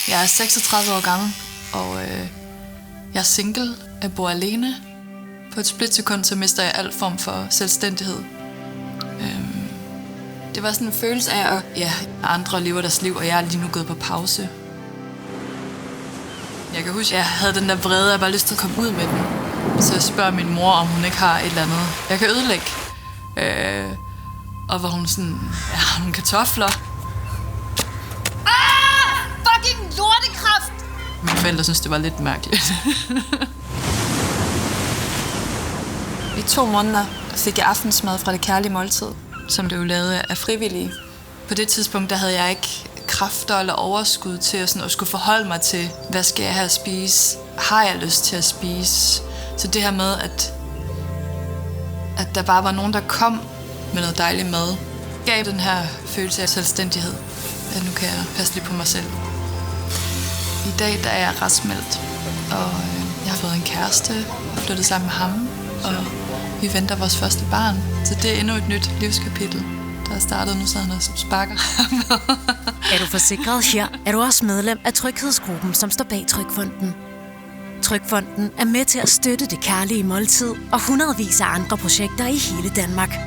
Jeg er 36 år gammel, og jeg er single. Jeg bor alene. På et splitsekund, så mister jeg al form for selvstændighed. Det var sådan en følelse af, at andre lever deres liv, og jeg er lige nu gået på pause. Jeg kan huske, at jeg havde den der vrede, jeg bare lyst til at komme ud med den. Så jeg spørger min mor, om hun ikke har et eller andet, jeg kan ødelægge. Og hvor hun sådan, jeg har nogle kartofler. Fucking lortekraft! Mine forældre synes, det var lidt mærkeligt. I 2 måneder fik jeg aftensmad fra Det Kærlige Måltid, som blev lavet af frivillige. På det tidspunkt, der havde jeg ikke kræfter eller overskud til at skulle forholde mig til, hvad skal jeg have at spise? Har jeg lyst til at spise? Så det her med, at der bare var nogen, der kom med noget dejlig mad, gav den her følelse af selvstændighed. At nu kan jeg passe lidt på mig selv. I dag der er jeg raskmeldt, og jeg har fået en kæreste og flyttet sammen med ham, og vi venter vores første barn. Så det er endnu et nyt livskapitel, der er startet nu, så han sparker. Er du forsikret her, er du også medlem af Tryghedsgruppen, som står bag Trygfonden. Trygfonden er med til at støtte Det Kærlige Måltid og hundredvis af andre projekter i hele Danmark.